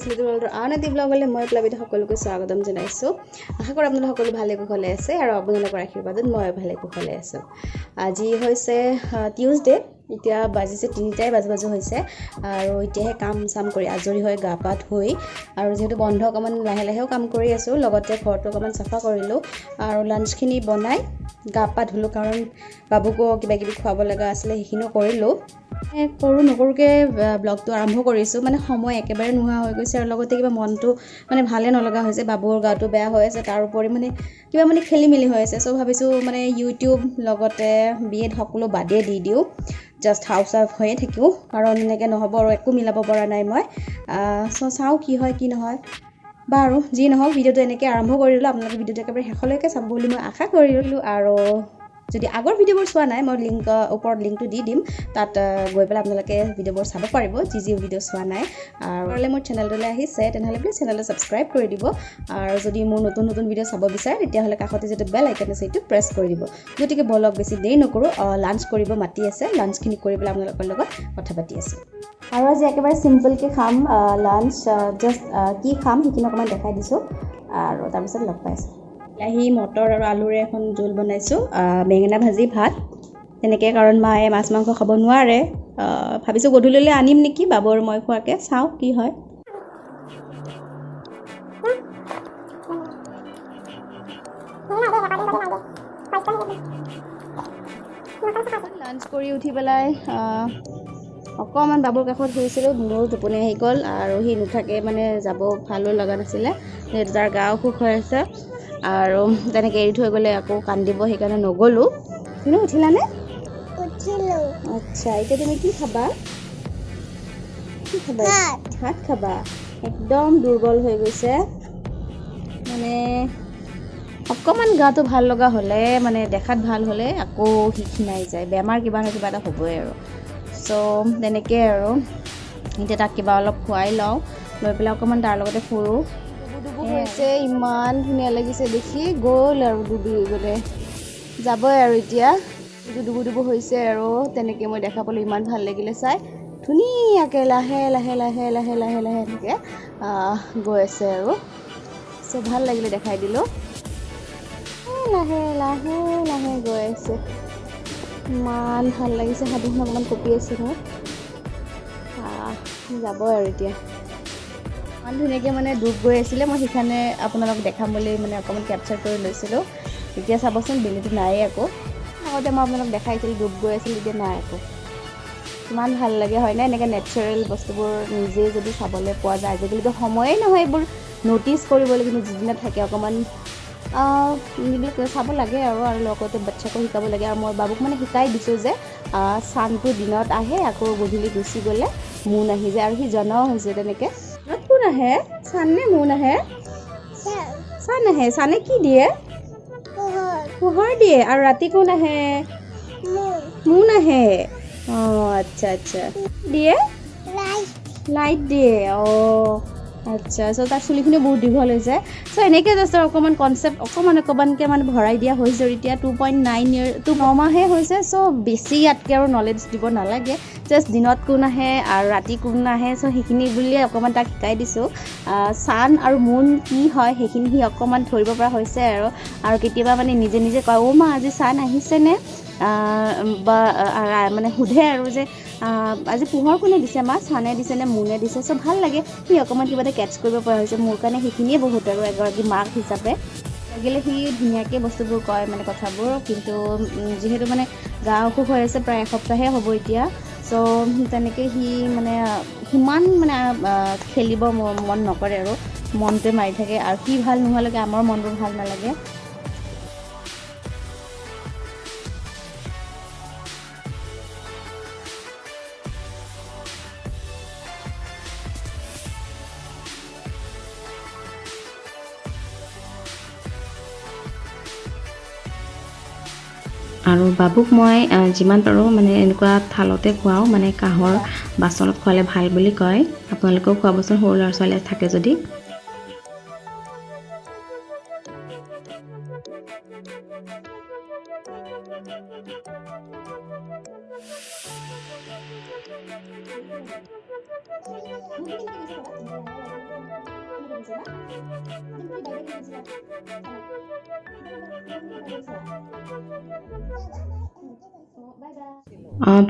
Little ৱৰ্ল্ডৰ আন এটি ব্লগলৈ মই প্লাবিতা সকলোকে স্বাগতম জনাইছোঁ। আশা কৰোঁ আপোনালোক সকলো ভালে কুশলে আছে আৰু আপোনালোকৰ আশীৰ্বাদত মই ভালে কুশলে আছোঁ। আজি হৈছে টিউজডে, এতিয়া বাজিছে 3টাই বাজু হৈছে আৰু এতিয়াহে কাম চাম কৰি আজৰি হৈ গা পা ধুই আৰু যিহেতু বন্ধ অকণমান লাহে লাহেও কাম কৰি আছোঁ, লগতে ঘৰটো অকণমান চাফা কৰিলোঁ আৰু লাঞ্চখিনি বনাই গা পা ধুলোঁ, কাৰণ বাবুকো কিবা কিবি খুৱাব লগা আছিলে, সেইখিনিও কৰিলোঁ। নকৰোঁকৈ ব্লগটো আৰম্ভ কৰিছোঁ, মানে সময় একেবাৰে নোহোৱা হৈ গৈছে আৰু লগতে কিবা মনটো মানে ভালে নলগা হৈছে, বাবুৰ গাটো বেয়া হৈ আছে, তাৰোপৰি মানে কিবা মানে খেলি মেলি হৈ আছে। চ' ভাবিছোঁ মানে ইউটিউব লগতে B.Ed সকলো বাদেই দি দিওঁ, জাষ্ট হাউচ ৱাইফ হৈয়ে থাকিওঁ, কাৰণ এনেকৈ নহ'ব আৰু একো মিলাব পৰা নাই মই। চ' চাওঁ কি হয় কি নহয়, বাৰু যি নহওক ভিডিঅ'টো এনেকৈ আৰম্ভ কৰিলোঁ। আপোনালোকে ভিডিঅ'টো একেবাৰে শেষলৈকে চাব বুলি মই আশা কৰিলোঁ। আৰু যদি আগৰ ভিডিঅ'বোৰ চোৱা নাই, মই ওপৰত লিংকটো দি দিম, তাত গৈ পেলাই আপোনালোকে ভিডিঅ'বোৰ চাব পাৰিব যি ভিডিঅ' চোৱা নাই। আৰু মোৰ চেনেলটোলৈ আহিছে তেনেহ'লে প্লিজ চেনেলটো ছাবস্ক্ৰাইব কৰি দিব, আৰু যদি মোৰ নতুন ভিডিঅ' চাব বিচাৰে তেতিয়াহ'লে কাষতে যিটো বেল আইকন আছে সেইটো প্ৰেছ কৰি দিব। গতিকে বলক বেছি দেৰি নকৰোঁ, লাঞ্চ কৰিব মাতি আছে, লাঞ্চখিনি কৰি পেলাই আপোনালোকৰ লগত কথা পাতি আছোঁ। আৰু আজি একেবাৰে চিম্পলকৈ খাম লাঞ্চ, জাষ্ট কি খাম সেইখিনি অকণমান দেখাই দিছোঁ আৰু তাৰপিছত লগ পাইছোঁ। বিলাহী মটৰ আৰু আলুৰে এখন জোল বনাইছোঁ, বেঙেনা ভাজি ভাত তেনেকৈ, কাৰণ মায়ে মাছ মাংস খাব নোৱাৰে। ভাবিছোঁ গধূলিলৈ আনিম নেকি বাবু আৰু মই খোৱাকৈ, চাওঁ কি হয়। লাঞ্চ কৰি উঠি পেলাই অকণমান বাবুৰ কাষত শুইছিলোঁ, মোৰো টোপনি আহি গ'ল আৰু সি নুঠাকে মানে যাব ভালো লগা নাছিলে, যিহেতু তাৰ গা অসুখ হৈ আছে আৰু তেনেকৈ এৰি থৈ গ'লে আকৌ কান্দিব, সেইকাৰণে নগ'লোঁ। তুমি উঠিলানে? উঠিলোঁ। আচ্ছা, এতিয়া তুমি কি খাবা? ভাত খাবা? একদম দুৰ্বল হৈ গৈছে, মানে অকণমান গাটো ভাল লগা হ'লে, মানে দেখাত ভাল হ'লে আকৌ খিনাই যায়, বেমাৰ কিবা নহয় কিবা এটা হ'বই আৰু। চ' তেনেকৈ আৰু এতিয়া তাক কিবা অলপ খুৱাই লওঁ, লৈ পেলাই অকণমান তাৰ লগতে ফুৰোঁ। ডুবু হৈছে, ইমান ধুনীয়া লাগিছে দেখি, গ'ল আৰু ডুবি গ'লে, যাবই আৰু এতিয়া ডুবু হৈছে আৰু তেনেকৈ মই দেখা পালোঁ, ইমান ভাল লাগিলে চাই। ধুনীয়াকৈ লাহে লাহে লাহে লাহে লাহে লাহে এনেকৈ গৈ আছে আৰু, চ' ভাল লাগিলে দেখাই দিলোঁ। লাহে লাহে লাহে গৈ আছে, ইমান ভাল লাগিছে, সাধুখন অকণমান কঁপি আছে মোৰ। যাব আৰু এতিয়া, ইমান ধুনীয়াকৈ মানে ডুব গৈ আছিলে, মই সেইকাৰণে আপোনালোকক দেখাম বুলি মানে অকণমান কেপচাৰ কৰি লৈছিলোঁ। এতিয়া চাবচোন বেলিটো নায়েই আকৌ, আগতে মই আপোনালোকক দেখাইছিলোঁ ডুব গৈ আছিল, এতিয়া নাই আকৌ। ইমান ভাল লাগে হয়নে, এনেকৈ নেচাৰেল বস্তুবোৰ নিজে যদি চাবলৈ পোৱা যায়। আজিকালিতো সময়েই নহয় এইবোৰ ন'টিচ কৰিবলৈ, কিন্তু যিদিনা থাকে অকণমান এইবিলাক চাব লাগে আৰু লগতে বাচ্ছাকো শিকাব লাগে। আৰু মই বাবুক মানে শিকাই দিছোঁ যে চানটো দিনত আহে, আকৌ গধূলি গুচি গ'লে মুন আহি যায়, আৰু সি জনাও হৈছে তেনেকৈ। কোন আহে, চান নে মুন আহে? চান আহে। চানে কি দিয়ে? পোহৰ দিয়ে। আৰু ৰাতি কোন আহে? মুন আহে। অঁ আচ্ছা আচ্ছা, দিয়ে লাইট দিয়ে। অঁ আচ্ছা, চ' তাৰ চুলিখিনিও বহুত দীঘল হৈছে। চ' এনেকৈ জাষ্ট অকণমান কনচেপ্ট অকণমানকৈ মানে ভৰাই দিয়া হৈছে। এতিয়া 2.9 ইয়াৰ 2 মাহে হৈছে, চ' বেছি ইয়াতকৈ আৰু নলেজ দিব নালাগে। জাষ্ট দিনত কোন আহে আৰু ৰাতি কোন আহে, চ' সেইখিনি বুলিয়ে অকণমান তাক শিকাই দিছোঁ। ছান আৰু মুন কি হয় সেইখিনি সি অকণমান ধৰিব পৰা হৈছে আৰু কেতিয়াবা মানে নিজে নিজে কয়, অ' মা আজি ছান আহিছেনে, বা মানে সোধে আৰু যে আজি পোহৰ কোনে দিছে মা, ছানে দিছে নে মুনে দিছে। চ' ভাল লাগে, সি অকণমান কিবা এটা কেটচ কৰিব পৰা হৈছে। মোৰ কাৰণে সেইখিনিয়ে বহুত আৰু এগৰাকী মাক হিচাপে লাগিলে সি ধুনীয়াকৈ বস্তুবোৰ কয়, মানে কথাবোৰ, কিন্তু যিহেতু মানে গা অসুখ হৈ আছে, প্ৰায় এসপ্তাহে হ'ব এতিয়া। চ' তেনেকৈ সি মানে সিমান মানে খেলিব মন নকৰে আৰু মনটোৱে মাৰি থাকে, আৰু সি ভাল নোহোৱালৈকে আমাৰ মনবোৰ ভাল নালাগে। আৰু বাবুক মই যিমান পাৰোঁ মানে এনেকুৱা থালতে খুৱাওঁ, মানে কাঁহৰ বাচনত খোৱালে ভাল বুলি কয়। আপোনালোকেও খুৱাবচোন সৰু ল'ৰা ছোৱালী থাকে যদি।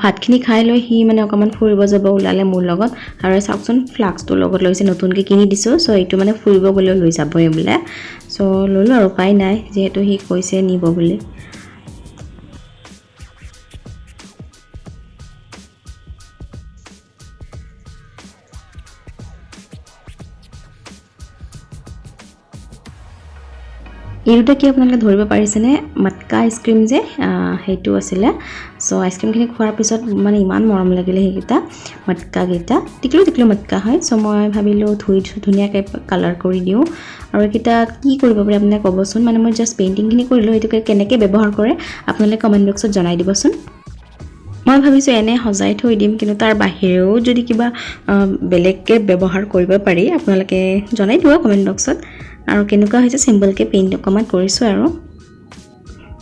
ভাতখিনি খাই লৈ সি মানে অকণমান ফুৰিব যাব ওলালে মোৰ লগত আৰু চাওকচোন ফ্লাক্সটো লগত লৈছে নতুনকৈ কিনি দিছোঁ চ' এইটো মানে ফুৰিব গ'লেও লৈ যাবই বোলে চ' ল'লোঁ আৰু উপায় নাই যিহেতু সি কৈছে নিব বুলি এইটো কি আপোনালোকে ধৰিব পাৰিছেনে মটকা আইচক্ৰীম যে সেইটো আছিলে চ' আইচক্ৰীমখিনি খোৱাৰ পিছত মানে ইমান মৰম লাগিলে সেইকেইটা মটকাকেইটা টিকলো টিকলো মটকা হয় চ' মই ভাবিলোঁ ধুই ধুনীয়াকৈ কালাৰ কৰি দিওঁ আৰু এইকেইটা কি কৰিব পাৰি আপোনালোকে ক'বচোন মানে মই জাষ্ট পেইণ্টিংখিনি কৰিলোঁ এইটোকে কেনেকৈ ব্যৱহাৰ কৰে আপোনালোকে কমেণ্ট বক্সত জনাই দিবচোন মই ভাবিছোঁ এনে সজাই থৈ দিম কিন্তু তাৰ বাহিৰেও যদি কিবা বেলেগকৈ ব্যৱহাৰ কৰিব পাৰি আপোনালোকে জনাই দিব কমেণ্ট বক্সত আৰু কেনেকুৱা হৈছে সিম্পলকৈ পেইণ্ট অকণমান কৰিছোঁ আৰু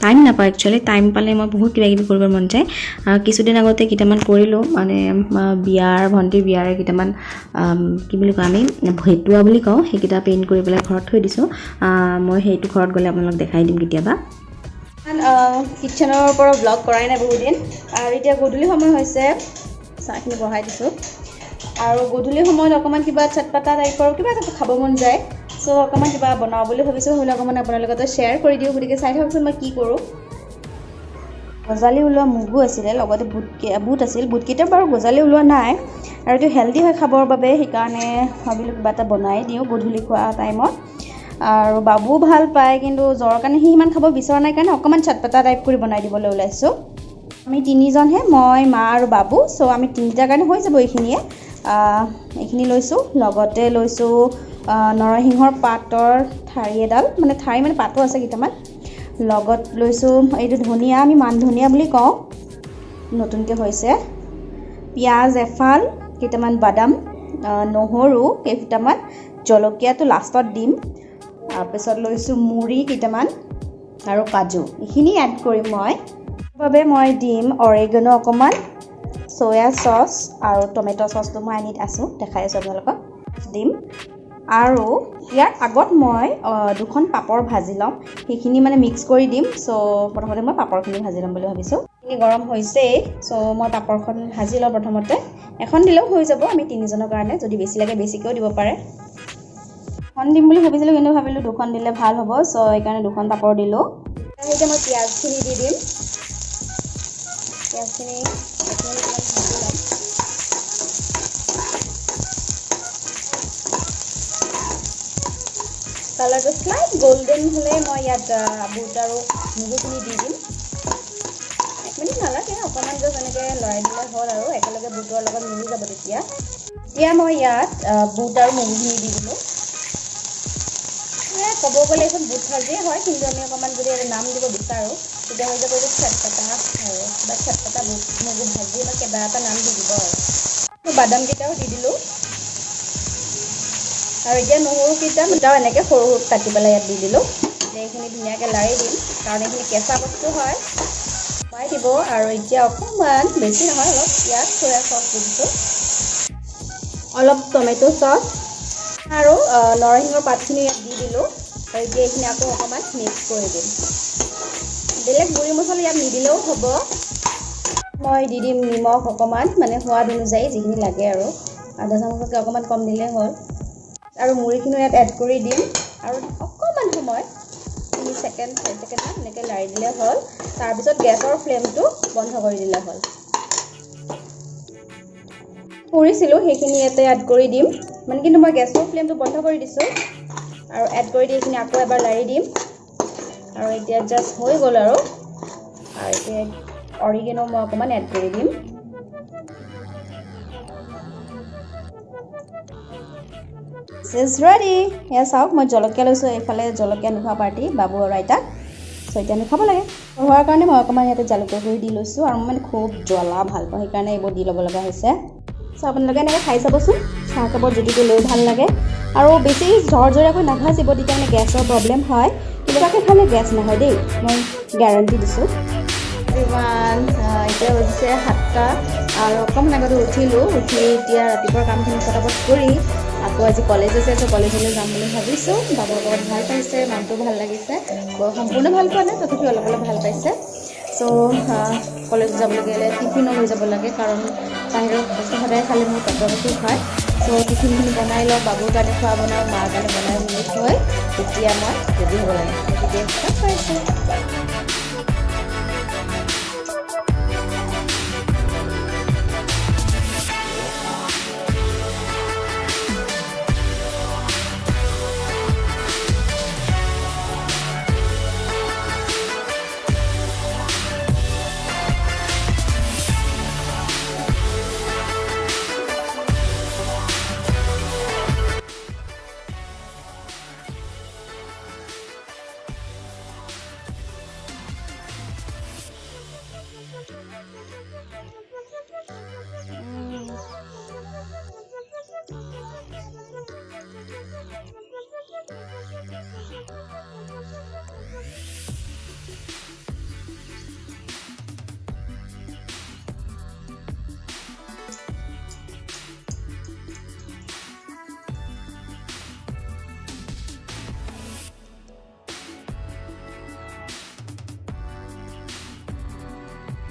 টাইম নাপাওঁ একচুৱেলি টাইম পালে মই বহুত কিবা কিবি কৰিব মন যায় কিছুদিন আগতে কেইটামান কৰিলোঁ মানে ভণ্টিৰ বিয়াৰ কেইটামান কি বুলি কওঁ আমি ভেটুৱা বুলি কওঁ সেইকেইটা পেইণ্ট কৰি পেলাই ঘৰত থৈ দিছোঁ মই সেইটো ঘৰত গ'লে আপোনালোকক দেখাই দিম কেতিয়াবা কিটচেনৰ পৰা ব্লগ কৰাই নাই বহুত দিন আৰু এতিয়া গধূলি সময় হৈছে চাহখিনি বঢ়াই দিছোঁ আৰু গধূলি সময়ত অকণমান কিবা চটপটা টাইপৰ কিবা এটা খাব মন যায় চ' অকণমান কিবা বনাওঁ বুলি ভাবিছোঁ হ'লে অকণমান আপোনালোকৰ লগত শ্বেয়াৰ কৰি দিওঁ গতিকে চাই থাককচোন মই কি কৰোঁ গজালি ওলোৱা মগু আছিলে লগতে বুট আছিল বুটকেইটা বাৰু গজালি ওলোৱা নাই আৰু এইটো হেল্ডি হয় খাবৰ বাবে সেইকাৰণে ভাবিলোঁ কিবা এটা বনাই দিওঁ গধূলি খোৱা টাইমত আৰু বাবু ভাল পায় কিন্তু জ্বৰৰ কাৰণে সি ইমান খাব বিচৰা নাই কাৰণে অকণমান চটপটা টাইপ কৰি বনাই দিবলৈ ওলাইছোঁ আমি তিনিজনহে মই মা আৰু বাবু চ' আমি তিনিটাৰ কাৰণে হৈ যাব এইখিনি লৈছোঁ লগতে লৈছোঁ নৰসিংহৰ পাতৰ ঠাৰি এডাল মানে ঠাৰি মানে পাতো আছে কেইটামান লগত লৈছোঁ এইটো ধনিয়া আমি মান ধনিয়া বুলি কওঁ নতুনকৈ হৈছে পিঁয়াজ এফাল কেইটামান বাদাম নহৰু কেইটামান জলকীয়াটো লাষ্টত দিম তাৰপিছত লৈছোঁ মুড়ি কেইটামান আৰু কাজু এইখিনি এড কৰিম মই বাবে মই দিম অৰেগানো অকণমান চয়া চচ আৰু টমেটো চচটো মই আনি আছোঁ দেখাই আছোঁ আপোনালোকক দিম আৰু ইয়াৰ আগত মই দুখন পাপৰ ভাজি ল'ম সেইখিনি মানে মিক্স কৰি দিম চ' প্ৰথমতে মই পাপৰখিনি ভাজি ল'ম বুলি ভাবিছোঁ এইখিনি গৰম হৈছেই চ' মই পাপৰখন ভাজি লওঁ প্ৰথমতে এখন দিলেও হৈ যাব আমি তিনিজনৰ কাৰণে যদি বেছি লাগে বেছিকৈও দিব পাৰে এখন দিম বুলি ভাবিছিলোঁ কিন্তু ভাবিলোঁ দুখন দিলে ভাল হ'ব চ' সেইকাৰণে দুখন পাপৰ দিলোঁ এতিয়া মই পিঁয়াজখিনি দি দিম পিঁয়াজখিনি কালাৰটো স্লাইট গোল্ডেন হ'লে মই ইয়াত বুট আৰু মগুখিনি দি দিম 1 মিনিট নালাগে অকণমান জাষ্ট এনেকৈ লৰাই দিলে হ'ল আৰু একেলগে বুটৰ লগত মিলি যাব তেতিয়া মই ইয়াত বুট আৰু মগুখিনি দি দিলোঁ ক'ব গ'লে এইখন বুট ভাজিয়ে হয় কিন্তু আমি অকণমান যদি নাম দিব বিচাৰোঁ তেতিয়া হৈ যাব এইটো চটপটা আৰু বা চটপটা বুট মগু ভাজি বা কিবা এটা নাম দি দিব আৰু বাদামকেইটাও দি দিলোঁ আৰু এতিয়া নহৰুকেইটাও এনেকৈ সৰু সৰু কাটি পেলাই ইয়াত দি দিলোঁ এইখিনি ধুনীয়াকৈ লাৰি দিম কাৰণ এইখিনি কেঁচা বস্তু হয় সোমাই দিব আৰু এতিয়া অকণমান বেছি নহয় অলপ ইয়াত চয়া চচ দি দিছোঁ অলপ টমেটো চচ আৰু নৰসিংহৰ পাতখিনি ইয়াত দি দিলোঁ আৰু এতিয়া এইখিনি আকৌ অকণমান মিক্স কৰি দিম বেলেগ গুড়ি মছলা ইয়াত নিদিলেও হ'ব মই দি দিম নিমখ অকণমান মানে সোৱাদ অনুযায়ী যিখিনি লাগে আৰু আধা চামুচতকৈ অকণমান কম দিলেই হ'ল আৰু মুড়িখিনিও ইয়াত এড কৰি দিম আৰু অকণমান সময় 3 ছেকেণ্ড 4 ছেকেণ্ড এনেকৈ লাৰি দিলে হ'ল তাৰপিছত গেছৰ ফ্লেমটো বন্ধ কৰি দিলে হ'ল কৰিছিলোঁ সেইখিনি ইয়াতে এড কৰি দিম মানে কিন্তু মই গেছৰ ফ্লেমটো বন্ধ কৰি দিছোঁ আৰু এড কৰি দি এইখিনি আকৌ এবাৰ লাৰি দিম আৰু এতিয়া জাষ্ট হৈ গ'ল আৰু এতিয়া অৰিগেনো মই অকণমান এড কৰি দিম This is ready. এয়া চাওক মই জলকীয়া লৈছোঁ এইফালে জলকীয়া নোখোৱা পাৰ্টি বাবু আৰু আইতা চ' এতিয়া আমি খাব লাগে হোৱাৰ কাৰণে মই অকণমান ইয়াতে জালুকৰ গুড়ি দি লৈছোঁ আৰু মই মানে খুব জ্বলা ভাল পাওঁ সেইকাৰণে এইবোৰ দি ল'ব লগা হৈছে চ' আপোনালোকে এনেকৈ খাই চাবচোন চাহ কাপত জুতিটো লৈ ভাল লাগে আৰু বেছি ঝৰঝৰীয়াকৈ নাভাজিব তেতিয়া মানে গেছৰ প্ৰব্লেম হয় কিবাকে খালে গেছ নহয় দেই, মই গেৰাণ্টি দিছোঁ। ইমান এতিয়া হৈছে 7টা আৰু অকণমান আগতে উঠিলোঁ, উঠি এতিয়া ৰাতিপুৱাৰ কামখিনি পটাপট কৰি আকৌ আজি কলেজ আছে, চ' কলেজলৈ যাম বুলি ভাবিছোঁ। বাবুৰ লগত ভাল পাইছে, মনটো ভাল লাগিছে, সম্পূৰ্ণ ভাল পোৱা নাই, তথাপিও অলপ অলপ ভাল পাইছে। চ' কলেজ যাবলৈ গ'লে টিফিনো লৈ যাব লাগে, কাৰণ বাহিৰৰ বস্তু সদায় খালে মোৰ পেটৰ অসুখ হয়। চ' টিফিনখিনি বনাই লওঁ, বাবুৰ কাৰণে খোৱা বনাওঁ, মাৰ কাৰণে বনাই মেলি থৈ তেতিয়া মই ৰেডি হ'ব লাগে। তেতিয়া ষ্টাৰ্ট কৰিছোঁ।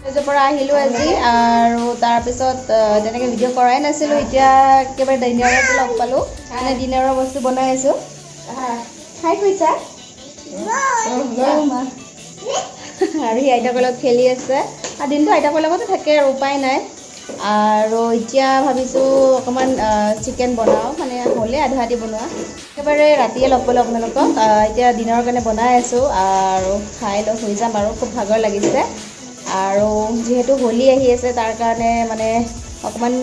কলেজৰ পৰা আহিলোঁ আজি, আৰু তাৰপিছত তেনেকৈ ভিডিঅ' কৰাই নাছিলোঁ। এতিয়া একেবাৰে ডিনাৰত লগ পালোঁ, মানে ডিনাৰৰ বস্তু বনাই আছোঁ। হাই কৈছা আৰু সি আইতাকৰ লগত খেলি আছে, আৰু দিনটো আইতাকৰ লগতে থাকে আৰু উপায় নাই। আৰু এতিয়া ভাবিছোঁ অকণমান চিকেন বনাওঁ, মানে হ'লে আধা আধি বনোৱা, একেবাৰে ৰাতিয়ে লগ পালোঁ আপোনালোকক। এতিয়া ডিনাৰৰ কাৰণে বনাই আছোঁ আৰু খাই লৈ শুই যাম আৰু, খুব ভাগৰ লাগিছে। আৰু যিহেতু হোলী আহি আছে তাৰ কাৰণে মানে অকণমান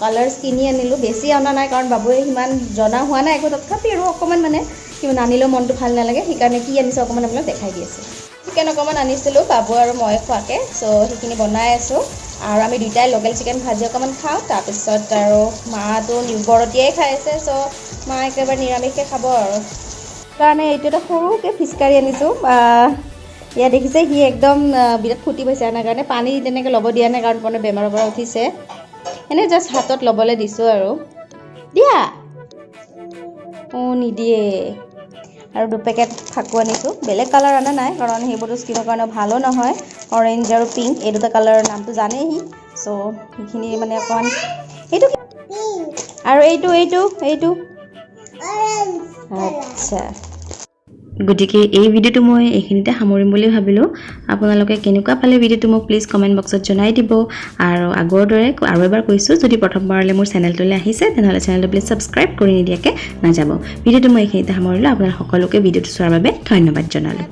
কালাৰ্ছ কিনি আনিলোঁ, বেছি অনা নাই কাৰণ বাবুৱে সিমান জনা হোৱা নাই একো, তথাপি আৰু অকণমান মানে কিমান আনিলেও মনটো ভাল নালাগে, সেইকাৰণে কি আনিছোঁ অকণমান আপোনাক দেখাই দি আছোঁ। চিকেন অকণমান আনিছিলোঁ বাবু আৰু মই খোৱাকৈ, চ' সেইখিনি বনাই আছোঁ। আৰু আমি দুয়োটাই লোকেল চিকেন ভাজি অকণমান খাওঁ, তাৰপিছত আৰু মাটো বৰতীয়াই খাই আছে, চ' মা একেবাৰে নিৰামিষকৈ খাব আৰু। কাৰণে এইটো এটা সৰুকৈ ফিছ কাৰী আনিছোঁ। ইয়াত দেখিছে সি একদম বিৰাট ফূৰ্তি পাইছে, আনাৰ কাৰণে পানী তেনেকৈ ল'ব দিয়া নাই কাৰণ মানে বেমাৰৰ পৰা উঠিছে, এনেই জাষ্ট হাতত ল'বলৈ দিছোঁ আৰু। দিয়া নিদিয়ে। আৰু 2 পেকেট ফাকু আনিছোঁ, বেলেগ কালাৰ অনা নাই কাৰণ সেইবোৰতো স্কিনৰ কাৰণে ভালো নহয়। অৰেঞ্জ আৰু পিংক এই দুটা কালাৰৰ নামটো জানেই সি, চ' সেইখিনি মানে অকণমান এইটো আৰু এইটো আচ্ছা। গতিকে এই ভিডিঅ'টো মই এইখিনিতে সামৰিম বুলি ভাবিলোঁ। আপোনালোকে কেনেকুৱা পালে ভিডিঅ'টো মোক প্লিজ কমেণ্ট বক্সত জনাই দিব। আৰু আগৰ দৰে আৰু এবাৰ কৈছোঁ, যদি প্ৰথমবাৰলৈ মোৰ চেনেলটোলৈ আহিছে তেনেহ'লে চেনেলটো প্লিজ ছাবস্ক্ৰাইব কৰি নিদিয়াকৈ নাযাব। ভিডিঅ'টো মই এইখিনিতে সামৰিলোঁ। আপোনালোক সকলোকে ভিডিঅ'টো চোৱাৰ বাবে ধন্যবাদ জনালোঁ।